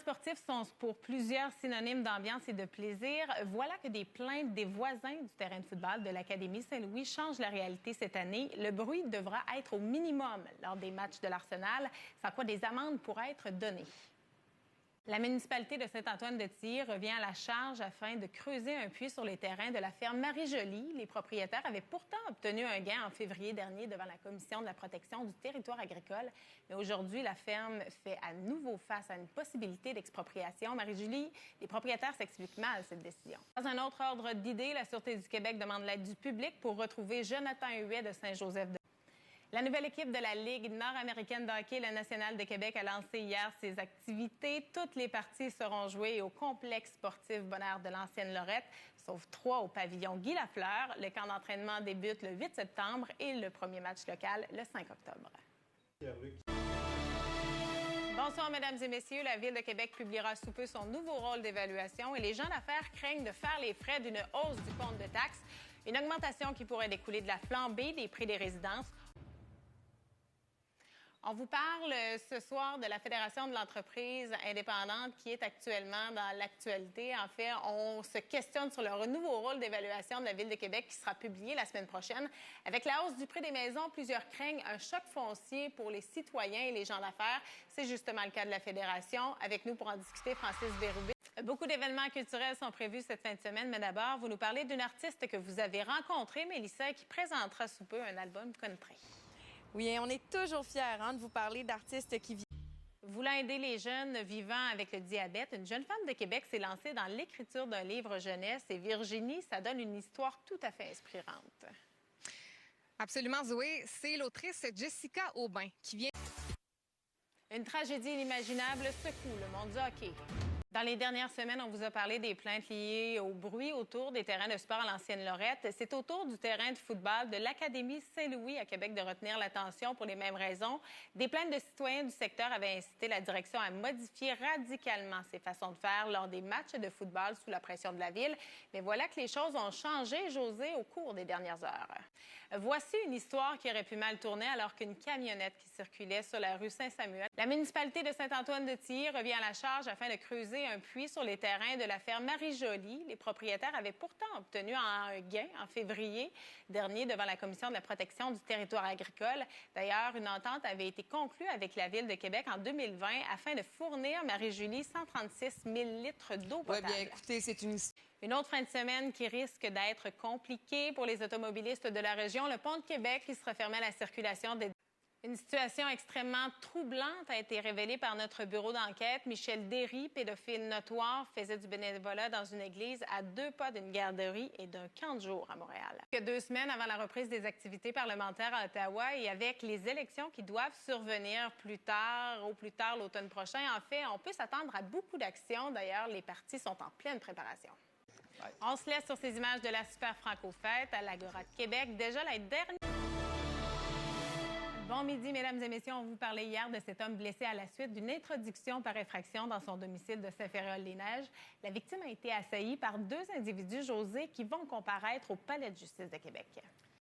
sportifs sont pour plusieurs synonymes d'ambiance et de plaisir. Voilà que des plaintes des voisins du terrain de football de l'Académie Saint-Louis changent la réalité cette année. Le bruit devra être au minimum lors des matchs de l'Arsenal, sans quoi des amendes pourraient être données. La municipalité de Saint-Antoine-de-Thiers revient à la charge afin de creuser un puits sur les terrains de la ferme Marie-Jolie. Les propriétaires avaient pourtant obtenu un gain en février dernier devant la Commission de la protection du territoire agricole. Mais aujourd'hui, la ferme fait à nouveau face à une possibilité d'expropriation. Marie-Julie, les propriétaires s'expliquent mal cette décision. Dans un autre ordre d'idées, la Sûreté du Québec demande l'aide du public pour retrouver Jonathan Huet de Saint-Joseph. La nouvelle équipe de la Ligue nord-américaine de hockey, la Nationale de Québec, a lancé hier ses activités. Toutes les parties seront jouées au complexe sportif Bonaire de l'Ancienne-Lorette, sauf 3 au pavillon Guy Lafleur. Le camp d'entraînement débute le 8 septembre et le premier match local le 5 octobre. Bonsoir, mesdames et messieurs. La Ville de Québec publiera sous peu son nouveau rôle d'évaluation et les gens d'affaires craignent de faire les frais d'une hausse du compte de taxes, une augmentation qui pourrait découler de la flambée des prix des résidences. On vous parle ce soir de la Fédération de l'entreprise indépendante qui est actuellement dans l'actualité. En fait, on se questionne sur le nouveau rôle d'évaluation de la Ville de Québec qui sera publié la semaine prochaine. Avec la hausse du prix des maisons, plusieurs craignent un choc foncier pour les citoyens et les gens d'affaires. C'est justement le cas de la Fédération. Avec nous pour en discuter, Francis Bérubé. Beaucoup d'événements culturels sont prévus cette fin de semaine, mais d'abord, vous nous parlez d'une artiste que vous avez rencontrée, Mélissa, qui présentera sous peu un album country. Oui, on est toujours fiers de vous parler d'artistes qui vivent. Voulant aider les jeunes vivant avec le diabète, une jeune femme de Québec s'est lancée dans l'écriture d'un livre jeunesse. Et Virginie, ça donne une histoire tout à fait inspirante. Absolument, Zoé. C'est l'autrice Jessica Aubin qui vient... Une tragédie inimaginable secoue le monde du hockey. Dans les dernières semaines, on vous a parlé des plaintes liées au bruit autour des terrains de sport à l'Ancienne-Lorette. C'est au tour du terrain de football de l'Académie Saint-Louis à Québec de retenir l'attention pour les mêmes raisons. Des plaintes de citoyens du secteur avaient incité la direction à modifier radicalement ses façons de faire lors des matchs de football sous la pression de la ville. Mais voilà que les choses ont changé, José, au cours des dernières heures. Voici une histoire qui aurait pu mal tourner alors qu'une camionnette qui circulait sur la rue Saint-Samuel. La municipalité de Saint-Antoine-de-Thiers revient à la charge afin de creuser un puits sur les terrains de la ferme Marie-Jolie. Les propriétaires avaient pourtant obtenu un gain en février dernier devant la Commission de la protection du territoire agricole. D'ailleurs, une entente avait été conclue avec la Ville de Québec en 2020 afin de fournir Marie-Julie 136 000 litres d'eau potable. Oui, bien, écoutez, c'est Une autre fin de semaine qui risque d'être compliquée pour les automobilistes de la région. Le pont de Québec qui sera fermé à la circulation des... Une situation extrêmement troublante a été révélée par notre bureau d'enquête. Michel Derry, pédophile notoire, faisait du bénévolat dans une église à 2 pas d'une garderie et d'un camp de jour à Montréal. 2 semaines avant la reprise des activités parlementaires à Ottawa et avec les élections qui doivent survenir au plus tard l'automne prochain, en fait, on peut s'attendre à beaucoup d'actions. D'ailleurs, les partis sont en pleine préparation. On se laisse sur ces images de la Super Franco-Fête à l'Agora de Québec. Déjà la dernière... Bon midi, mesdames et messieurs. On vous parlait hier de cet homme blessé à la suite d'une introduction par effraction dans son domicile de Saint-Féréol-les-Neiges. La victime a été assaillie par 2 individus, José, qui vont comparaître au Palais de justice de Québec.